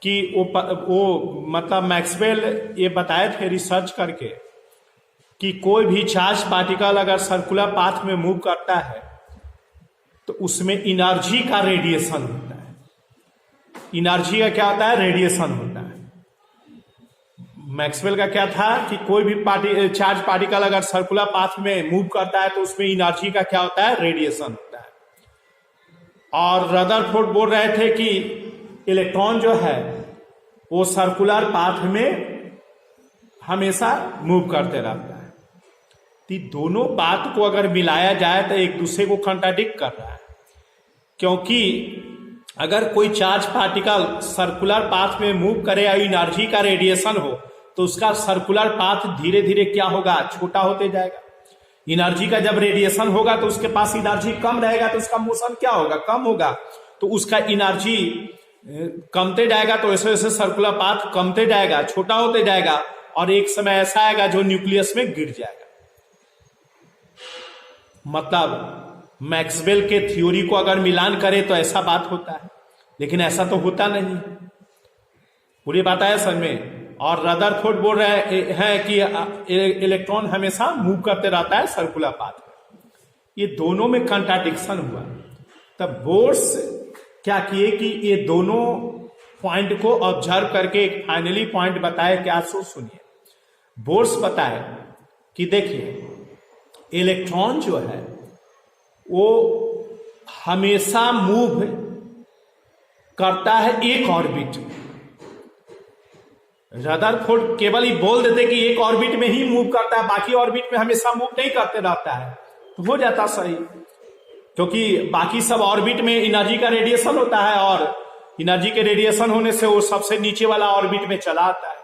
कि वो मतलब मैक्सवेल ये बताए थे रिसर्च करके कि कोई भी चार्ज पार्टिकल अगर सर्कुलर पाथ में मूव करता है तो उसमें एनर्जी का रेडिएशन होता है। एनर्जी का क्या होता है, रेडिएशन होता है। मैक्सवेल का क्या था कि कोई भी चार्ज पार्टिकल अगर सर्कुलर पाथ में मूव करता है तो उसमें एनर्जी का क्या होता है, रेडिएशन होता है। और रदरफोर्ड बोल रहे थे कि इलेक्ट्रॉन जो है वो सर्कुलर पाथ में हमेशा मूव करते रहता है। तो दोनों बात को अगर मिलाया जाए तो एक दूसरे को कंट्राडिक्ट कर रहा है, क्योंकि अगर कोई चार्ज पार्टिकल सर्कुलर पाथ में मूव करे और एनर्जी का रेडिएशन हो तो उसका सर्कुलर पाथ धीरे धीरे क्या होगा, छोटा होते जाएगा। एनर्जी का जब रेडिएशन होगा तो उसके पास एनर्जी कम रहेगा तो उसका मोशन क्या होगा, कम होगा। तो उसका एनर्जी कमते जाएगा, तो ऐसे ऐसे सर्कुलर पाथ कमते जाएगा, छोटा होते जाएगा, और एक समय ऐसा आएगा जो न्यूक्लियस में गिर जाएगा। मतलब मैक्सवेल के थ्योरी को अगर मिलान करे तो ऐसा बात होता है, लेकिन ऐसा तो होता नहीं। पूरी बात है समझ में। और रदरफोर्ड बोल रहे हैं कि इलेक्ट्रॉन हमेशा मूव करते रहता है सर्कुलर पाथ में। ये दोनों में कंट्राडिक्शन हुआ। तब बोर्स क्या किए कि ये दोनों पॉइंट को ऑब्जर्व करके एक फाइनली पॉइंट बताए। क्या सुनिए, बोर्स बताए कि देखिए इलेक्ट्रॉन जो है वो हमेशा मूव करता है एक ऑर्बिट। रदरफोर्ड केवल ही बोल देते कि एक ऑर्बिट में ही मूव करता है, बाकी ऑर्बिट में हमेशा मूव नहीं करते रहता है, तो हो जाता सही, क्योंकि बाकी सब ऑर्बिट में एनर्जी का रेडिएशन होता है और एनर्जी के रेडिएशन होने से वो सबसे नीचे वाला ऑर्बिट में चला आता है।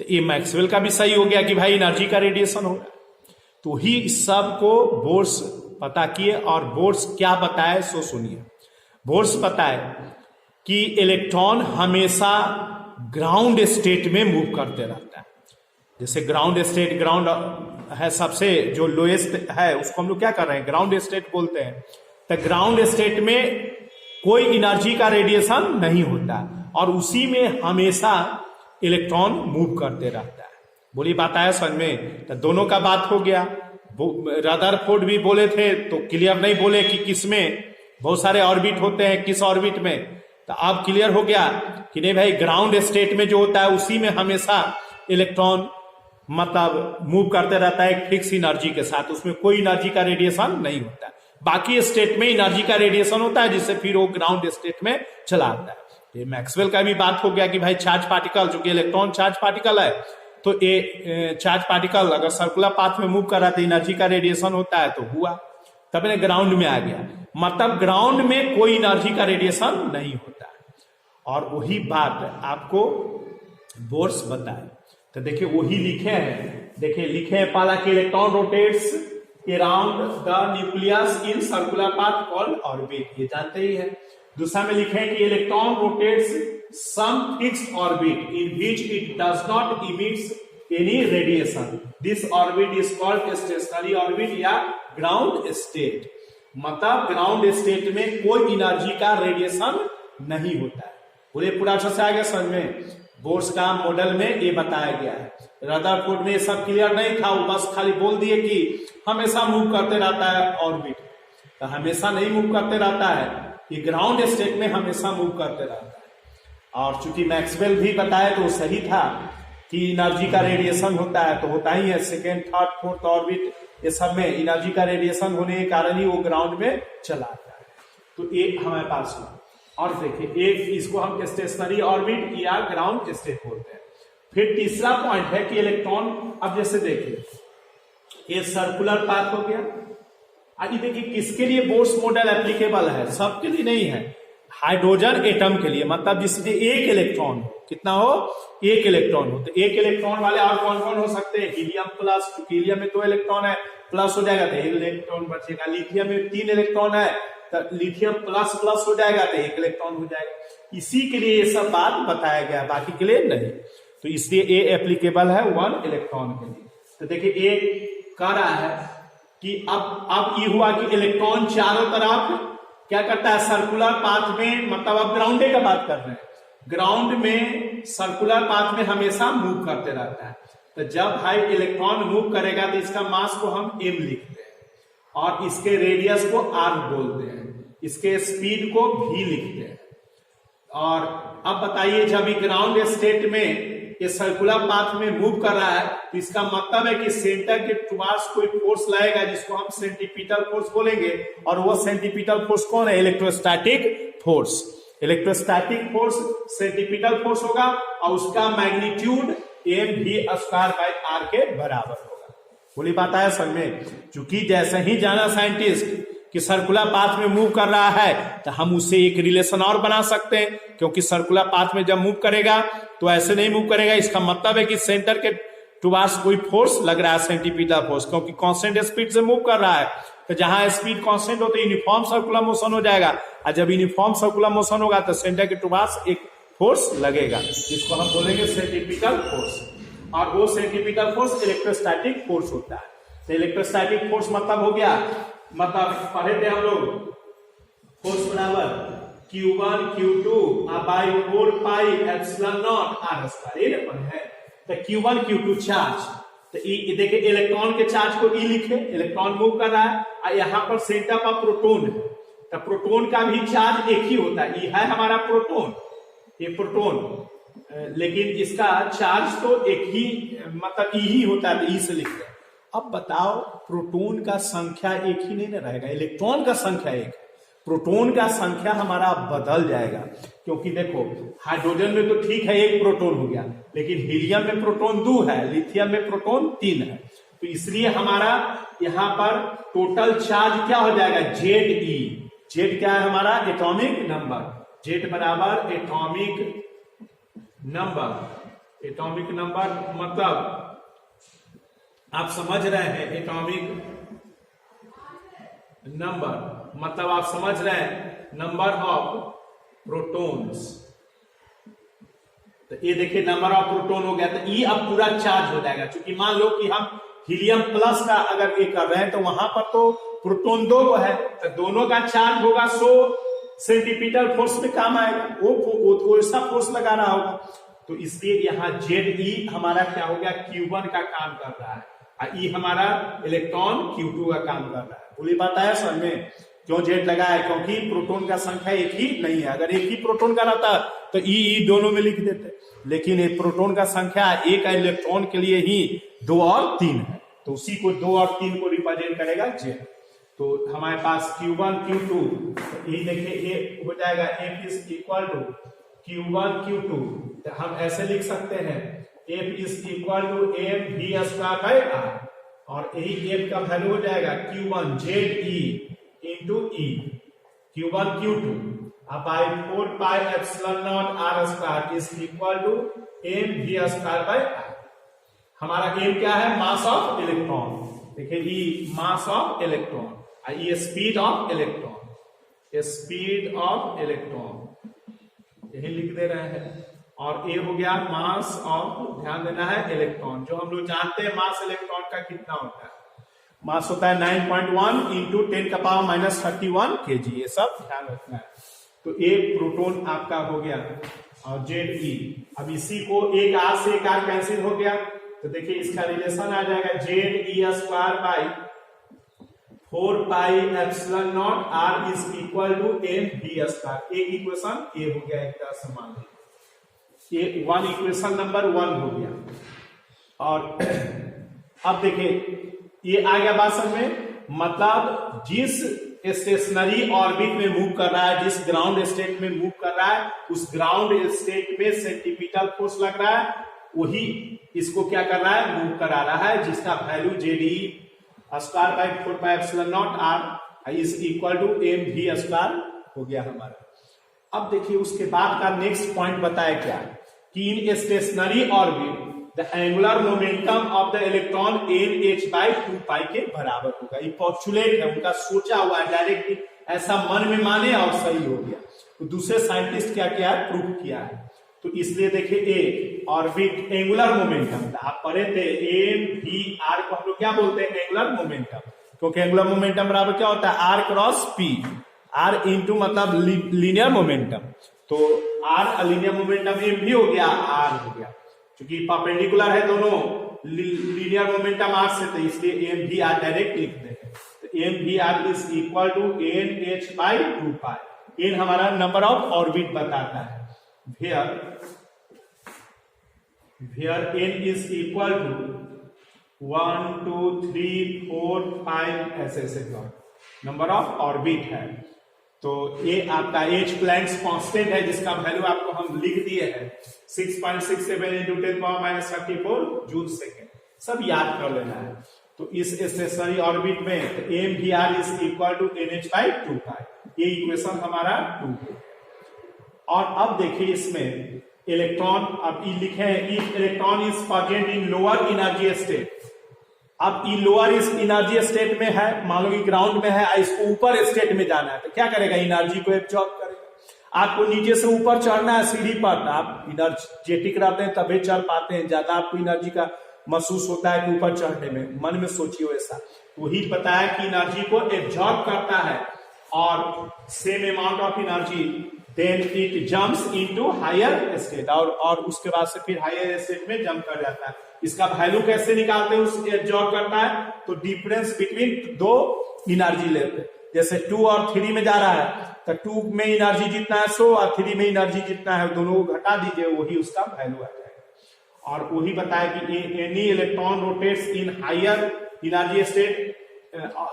तो ये मैक्सवेल का भी सही हो गया कि भाई एनर्जी का रेडिएशन हो रहा है। तो ही सब को बोर्स पता किए और बोर्स क्या बताए सो सुनिए। बोर्स बताए कि इलेक्ट्रॉन हमेशा ग्राउंड स्टेट में मूव करते रहता है। जैसे ग्राउंड स्टेट, ग्राउंड है सबसे जो लोएस्ट है, उसको हम लोग क्या कर रहे हैं, ग्राउंड स्टेट बोलते हैं। तो ग्राउंड स्टेट में कोई एनर्जी का रेडिएशन नहीं होता और उसी में हमेशा इलेक्ट्रॉन मूव करते रहता है। बोली बात आया समझ में? तो दोनों का बात हो गया। रदरफोर्ड भी बोले थे तो क्लियर नहीं बोले कि किसमें बहुत सारे ऑर्बिट होते हैं, किस ऑर्बिट में। तो अब क्लियर हो गया कि नहीं भाई, ग्राउंड स्टेट में जो होता है उसी में हमेशा इलेक्ट्रॉन मतलब मूव करते रहता है एक फिक्स एनर्जी के साथ, उसमें कोई एनर्जी का रेडिएशन नहीं होता है। बाकी स्टेट में एनर्जी का रेडिएशन होता है जिससे फिर वो ग्राउंड स्टेट में चला आता है। ये मैक्सवेल का भी बात हो गया कि भाई चार्ज पार्टिकल, जो कि इलेक्ट्रॉन चार्ज पार्टिकल है, तो ये चार्ज पार्टिकल अगर सर्कुलर पाथ में मूव कर रहा था, एनर्जी का रेडिएशन होता है तो हुआ, तब ने ग्राउंड में आ गया। मतलब ग्राउंड में कोई एनर्जी का रेडिएशन नहीं होता है। और वही बात आपको बोर्स बताए। तो देखिए वही लिखे हैं, देखिए लिखे हैं पहला कि electron rotates around the nucleus in circular path called orbit, ये जानते ही है। दूसरा में लिखे हैं कि electron rotates some fixed orbit in which it does not emits any radiation, this orbit is called stationary orbit या ग्राउंड स्टेट। मतलब ग्राउंड स्टेट में कोई एनर्जी का रेडिएशन नहीं होता है। पूरे पूरा अच्छा से आ गया समझ में? बोर्स का मॉडल में ये बताया गया है। रदरफोर्ड में सब क्लियर नहीं था, वो बस खाली बोल दिए कि हमेशा मूव करते रहता है ऑर्बिट। तो हमेशा नहीं मूव करते रहता है, ये ग्राउंड स्टेट में हमेशा मूव करते रहता है। और चूंकि मैक्सवेल भी बताया तो सही था कि एनर्जी का रेडिएशन होता है, तो होता ही है सेकेंड, थर्ड, फोर्थ ऑर्बिट, ये सब में एनर्जी का रेडिएशन होने के कारण ही वो ग्राउंड में चला आता है। तो एक हमारे पास हुआ। और देखिए एक इसको हम स्टेशनरी ऑर्बिट या ग्राउंड स्टेट बोलते हैं। फिर तीसरा पॉइंट है कि इलेक्ट्रॉन, अब जैसे देखिए ये सर्कुलर पाथ हो गया। आगे देखिए किसके लिए बोर्स मॉडल एप्लीकेबल है, सबके लिए नहीं है, हाइड्रोजन एटम के लिए। मतलब जिसमें एक इलेक्ट्रॉन हो, कितना हो, एक इलेक्ट्रॉन हो। तो एक इलेक्ट्रॉन वाले और कौन कौन हो सकते हैं, हीलियम प्लस, हीलियम में 2 इलेक्ट्रॉन है, प्लस हो जाएगा तो 1 इलेक्ट्रॉन बचेगा। लिथियम में 3 इलेक्ट्रॉन है तो लिथियम प्लस प्लस हो जाएगा तो 1 इलेक्ट्रॉन हो जाएगा। इसी के लिए ये सब बात बताया गया, बाकी के लिए नहीं। तो इसलिए ए एप्लीकेबल है 1 इलेक्ट्रॉन के लिए। तो देखिए ए कह रहा है कि अब ये हुआ कि इलेक्ट्रॉन चारों तरफ क्या करता है, सर्कुलर पाथ में, मतलब अब ग्राउंड का बात कर रहे हैं, ग्राउंड में सर्कुलर पाथ में हमेशा मूव करते रहता है। तो जब भाई इलेक्ट्रॉन मूव करेगा तो इसका मास को हम m लिखते हैं और इसके रेडियस को r बोलते हैं, इसके स्पीड को v लिखते हैं। और अब बताइए जब ये ग्राउंड स्टेट में ये सर्कुलर पाथ में मूव कर रहा है तो इसका मतलब है कि सेंटर के टुवार्ड्स कोई फोर्स लगेगा जिसको हम सेंटीपिटल फोर्स बोलेंगे। और वो सेंटीपिटल फोर्स कौन है, electrostatic force. Electrostatic force centripetal force होगा और उसका मैग्नीट्यूड mv²/r के बराबर होगा। बोली बात आया समझ में? चूंकि जैसे ही जाना साइंटिस्ट कि सर्कुलर पाथ में मूव कर रहा है तो हम उससे एक रिलेशन और बना सकते हैं, क्योंकि सर्कुलर पाथ में जब मूव करेगा तो ऐसे नहीं मूव करेगा। इसका मतलब है कि सेंटर के टुवार्ड्स कोई फोर्स लग रहा है, सेंटीपिटल फोर्स, क्योंकि कांस्टेंट स्पीड से मूव कर रहा है। तो जहां स्पीड कांस्टेंट हो तो यूनिफॉर्म सर्कुलर मोशन हो जाएगा, और जब यूनिफॉर्म सर्कुलर मोशन होगा तो सेंटर के टुवार्ड्स एक फोर्स लगेगा जिसको हम बोलेंगे सेंटीपिटल फोर्स। और वो सेंटीपिटल फोर्स इलेक्ट्रोस्टैटिक फोर्स होता है। तो इलेक्ट्रोस्टैटिक फोर्स मतलब हो गया, मतलब पढ़े थे हम लोग, फोर्स बराबर Q1 Q2 by 4 pi epsilon naught r²। ये पढ़े हैं। तो Q1 Q2 चार्ज, तो ई देखिए इलेक्ट्रॉन के चार्ज को ई लिखे, इलेक्ट्रॉन मूव कर रहा है और यहाँ पर सेंटर पर प्रोटॉन है, तो प्रोटॉन का भी चार्ज एक ही होता है, ई है हमारा प्रोटॉन, ये प्रोटॉन, लेकिन इसका चार्ज तो एक ही मतलब ई ही होता है, ई से लिखते हैं। अब बताओ प्रोटॉन का संख्या एक ही नहीं ना रहेगा, इलेक्ट्रॉन का संख्या एक है, प्रोटॉन का संख्या हमारा बदल जाएगा, क्योंकि देखो हाइड्रोजन में तो ठीक है एक प्रोटॉन हो गया, लेकिन हीलियम में प्रोटॉन 2 है, लिथियम में प्रोटॉन 3 है, तो इसलिए हमारा यहाँ पर टोटल चार्ज क्या हो जाएगा, Ze। जेड क्या है हमारा, एटॉमिक नंबर, जेड बराबर एटॉमिक नंबर, एटॉमिक नंबर मतलब आप समझ रहे हैं, एटॉमिक नंबर मतलब आप समझ रहे हैं नंबर ऑफ प्रोटॉन्स, तो ये देखिए नंबर ऑफ प्रोटॉन हो गया, तो ई अब पूरा चार्ज हो जाएगा, क्योंकि मान लो कि हम हीलियम प्लस का अगर ये कर रहे हैं तो वहां पर तो प्रोटॉन 2 है, तो दोनों का चार्ज होगा 100 सेंटीमीटर फोर्स में काम आएगा, वो ऐसा फोर्स लगा रहा होगा, तो इसलिए यहाँ Ze हमारा क्या हो गया, Q1 का काम कर रहा है, ई हमारा इलेक्ट्रॉन Q2 का काम कर रहा है। पूरी बात है सर में, क्यों जेड लगा है, क्योंकि प्रोटॉन का संख्या एक ही नहीं है, अगर एक ही प्रोटॉन का रहता तो ई दोनों में लिख देते, लेकिन ये प्रोटॉन का संख्या एक इलेक्ट्रॉन के लिए ही 2 और 3 है, तो उसी को 2 और 3 को रिप्रेजेंट करेगा जेड। तो हमारे पास Q1 Q2, ये देखिए ये हो जाएगा F is equal to Q1 Q2, तो हम ऐसे लिख सकते हैं F is equal to m v square by r, और यही F का वैल्यू हो जाएगा Q1 ZE इंटू ई, Q1 Q2 अब by 4 pi epsilon naught r square is equal to m v square by r. हमारा एम क्या है, mass of electron, देखिए ई मास ऑफ इलेक्ट्रॉन, ये speed of electron, speed of electron यही लिख दे रहे हैं, और ये हो गया मास ऑफ, ध्यान देना है, इलेक्ट्रॉन, जो हम लोग जानते हैं मास इलेक्ट्रॉन का कितना होता है, मास होता है 9.1 इंटू 10⁻³ kg, ये सब ध्यान रखना है। तो एक प्रोटॉन आपका हो गया और Ze, अब इसी को एक आर से एक आर कैंसिल हो गया, तो देखिए इसका रिलेशन आ जाएगा Ze square by 4 pi epsilon naught r is equal to m v square, एक इक्वेशन ए हो गया, एक तरह से मान लीजिए ये 1 इक्वेशन नंबर 1 हो गया। और अब देखिए ये आ गया बात समझ में, मतलब जिस स्टेशनरी ऑर्बिट में मूव कर रहा है, जिस ग्राउंड स्टेट में मूव कर रहा है, उस ग्राउंड स्टेट में सेंटीपिटल फोर्स लग रहा है, वही इसको क्या कर रहा है, मूव करा रहा है, जिसका value Ze square by 4 pi epsilon naught r is equal to m v square हो गया हमारा। अब देखिए उसके बाद का नेक्स्ट पॉइंट बताया क्या है कि in stationary orbit the angular momentum of the electron nh/2 pi के बराबर होगा। ये पॉस्टुलेट है, उनका सोचा हुआ है, डायरेक्टली ऐसा मन में माने और सही हो गया। तो दूसरे साइंटिस्ट क्या किया है, प्रूव किया है। तो इसलिए देखिए ए ऑर्बिट एंगुलर मोमेंटम, आप पढ़े थे एम वी आर को हम लोग क्या बोलते हैं, एंगुलर मोमेंटम, क्योंकि एंगुलर मोमेंटम बराबर क्या होता है, r cross p, r into मतलब लीनियर मोमेंटम, तो आर लीनियर मोमेंटम एम भी हो गया, आर हो गया, क्योंकि परपेंडिकुलर है दोनों, लीनियर मोमेंटम आर से, तो इसलिए एम भी आर डायरेक्ट लिख देंगे। तो एम भी r is equal to n h by 2 pi, n हमारा नंबर ऑफ ऑर्बिट बताता है, where n is equal to 1 2 3 4 5 ऐसे नंबर ऑफ ऑर्बिट है। तो ये आपका एच प्लैंक्स कांस्टेंट है, जिसका वैल्यू आपको हम लिख दिए हैं 6.67 इंटू 10⁻34 जूल सेकेंड, सब याद कर लेना है। तो इस स्टेशनरी ऑर्बिट में m v r is equal to NH/2 pi, ये इक्वेशन हमारा 2 है। और अब देखिए इसमें इलेक्ट्रॉन, अब ई लिखे हैं if electron is present in lower energy state, अब ई लोअर इस एनर्जी स्टेट में है, मान लो कि ग्राउंड में है, इसको ऊपर स्टेट में जाना है, तो क्या करेगा, एनर्जी को एब्जॉर्ब करेगा। आपको नीचे से ऊपर चढ़ना है सीढ़ी पर, आप एनर्जेटिक रहते हैं तभी चढ़ पाते हैं, ज्यादा आपको एनर्जी का महसूस होता है कि ऊपर चढ़ने में, मन में सोचिए ऐसा। वही बताया कि एनर्जी को एब्जॉर्ब करता है और same amount of energy then it jumps into higher state, और उसके बाद से फिर हायर स्टेट में जंप कर जाता है। इसका वैल्यू कैसे निकालते हैं, उस एब्जॉर्ब करता है तो डिफरेंस बिटवीन दो एनर्जी लेते हैं। जैसे 2 और 3 में जा रहा है तो 2 में एनर्जी जितना है 100 और 3 में एनर्जी जितना है, दोनों को घटा दीजिए, वही उसका वैल्यू आ जाएगा। और वही बताया कि any electron rotates in higher energy state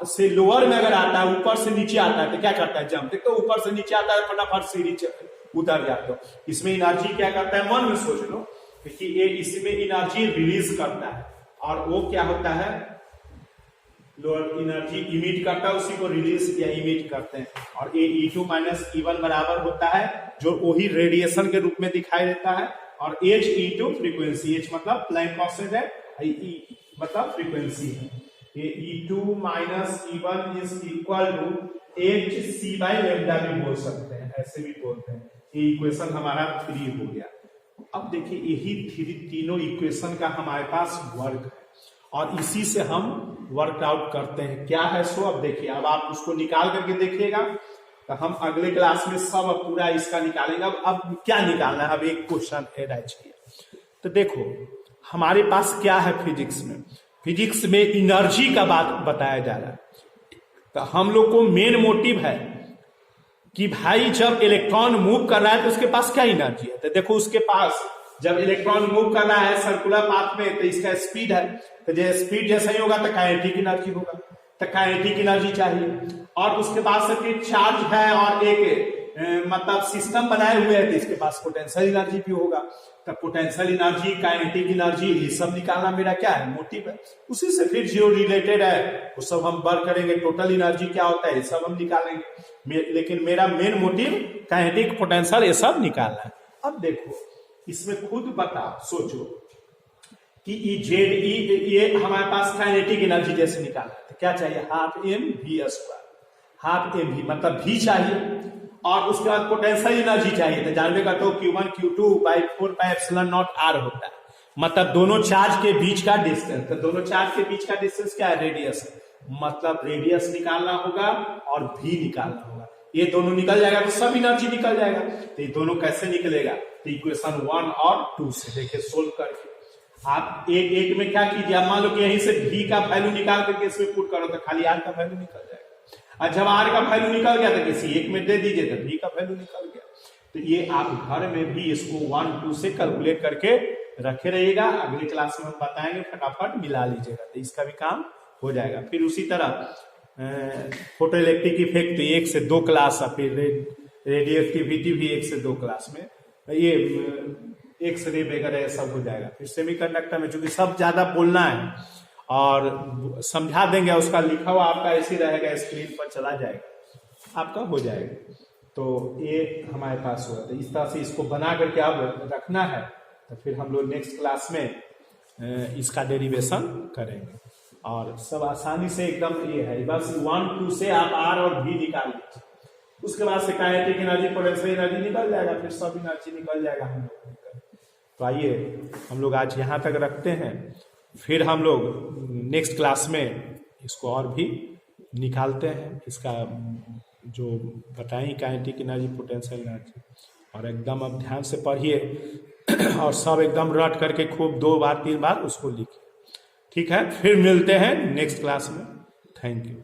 से लोअर में अगर आता है, ऊपर से नीचे आता है तो क्या करता है, जंप। देखो ऊपर से नीचे आता है फटाफट सीढ़ी उतर जाते हो। इसमें एनर्जी क्या करता है, मन में सोच लो कि ये इसमें एनर्जी रिलीज करता है, और वो क्या होता है, लोअर एनर्जी इमिट करता है, उसी को रिलीज या इमिट करते हैं। और ये E2 माइनस E1 बराबर होता है, जो वही रेडिएशन के रूप में दिखाई देता है। और H E2 फ्रीक्वेंसी, H मतलब प्लैंक कांस्टेंट है, E मतलब फ्रीक्वेंसी है। ये E2 minus E1 is equal to hc by lambda भी बोल सकते हैं, ऐसे भी बोलते हैं। ये इक्वेशन हमारा 3 हो गया। अब देखिए यही तीनों इक्वेशन का हमारे पास वर्क है, और इसी से हम वर्कआउट करते हैं। क्या है सो अब देखिए, अब आप उसको निकाल करके देखिएगा, तो हम अगले क्लास में सब पूरा इसका निकालेंगे। अब क्या निकालना है, अब एक क्वेश्चन अटैच किया तो देखो हमारे पास क्या है फिजिक्स में। फिजिक्स में एनर्जी का बात बताया जा रहा है, तो हम लोग को मेन मोटिव है कि भाई जब इलेक्ट्रॉन मूव कर रहा है तो उसके पास क्या एनर्जी है। तो देखो उसके पास जब इलेक्ट्रॉन मूव कर रहा है सर्कुलर पाथ में, तो इसका स्पीड है, तो जैसे स्पीड जैसा ही होगा तो काइनेटिक एनर्जी होगा, तो काइनेटिक एनर्जी चाहिए। और उसके पास फिर चार्ज है और एक मतलब सिस्टम बनाए हुए है, तो इसके पास पोटेंशियल एनर्जी भी होगा। तो पोटेंशियल एनर्जी, काइनेटिक एनर्जी, ये सब निकालना मेरा क्या है, मोटिव है। उसी से फिर जो रिलेटेड है वो सब हम वर्क करेंगे। टोटल एनर्जी क्या होता है ये सब हम निकालेंगे, लेकिन मेरा मेन मोटिव काइनेटिक, पोटेंशियल ये सब निकालना है। अब देखो इसमें खुद बताओ, सोचो कि ये हमारे पास काइनेटिक एनर्जी जैसे निकालना है, तो क्या चाहिए, half m v square, half m v मतलब v चाहिए, और उसके बाद पोटेंशियल एनर्जी चाहिए। तो जानबे करते हो Q1 Q2 by 4 pi epsilon not r होता है, मतलब दोनों चार्ज के बीच का डिस्टेंस। तो दोनों चार्ज के बीच का डिस्टेंस क्या है, रेडियस है, मतलब रेडियस निकालना होगा और v निकालना होगा। ये दोनों निकल जाएगा तो सब एनर्जी निकल जाएगा। तो ये दोनों कैसे निकलेगा, तो इक्वेशन 1 और 2 से देखिए सोल्व करके आप एक में क्या कीजिए, आप मान लो कि यहीं से v का वैल्यू निकाल करके इसमें पुट करो तो खाली r का वैल्यू निकल जाएगा। और जब r का वैल्यू निकल गया तो किसी एक में दे दीजिए तो v का वैल्यू निकल गया। तो ये आप घर में भी इसको 1 2 से कैलकुलेट करके रखे रहिएगा। अगली क्लास में हम बताएंगे, फटाफट मिला लीजिएगा तो इसका भी काम हो जाएगा। फिर उसी तरह फोटो इलेक्ट्रिक इफेक्ट 1 से 2 क्लास, फिर रेडियो एक्टिविटी भी 1 से 2 क्लास में, ये एक्स रे वगैरह सब हो जाएगा। फिर सेमीकंडक्टर में चूंकि सब ज्यादा बोलना है और समझा देंगे, उसका लिखा हुआ आपका ऐसे रहेगा, स्क्रीन पर चला जाएगा, आपका हो जाएगा। तो ये हमारे पास हुआ, तो इस तरह से इसको बना करके अब रखना है। तो फिर हम लोग नेक्स्ट क्लास में इसका डेरिवेशन करेंगे, और सब आसानी से एकदम ये है, बस 1 2 से आप r और v निकाल लीजिए। उसके बाद से काइनेटिक एनर्जी, पोटेंशियल एनर्जी निकल जाएगा, फिर सब एनर्जी निकल जाएगा हम लोग। तो आइए हम लोग आज यहाँ तक रखते हैं, फिर हम लोग नेक्स्ट क्लास में इसको और भी निकालते हैं, इसका जो बताएं काइनेटिक एनर्जी, पोटेंशियल एनर्जी। और एकदम अब ध्यान से पढ़िए और सब एकदम रट करके खूब 2 बार 3 बार उसको लिखिए। ठीक है, फिर मिलते हैं नेक्स्ट क्लास में। Thank you.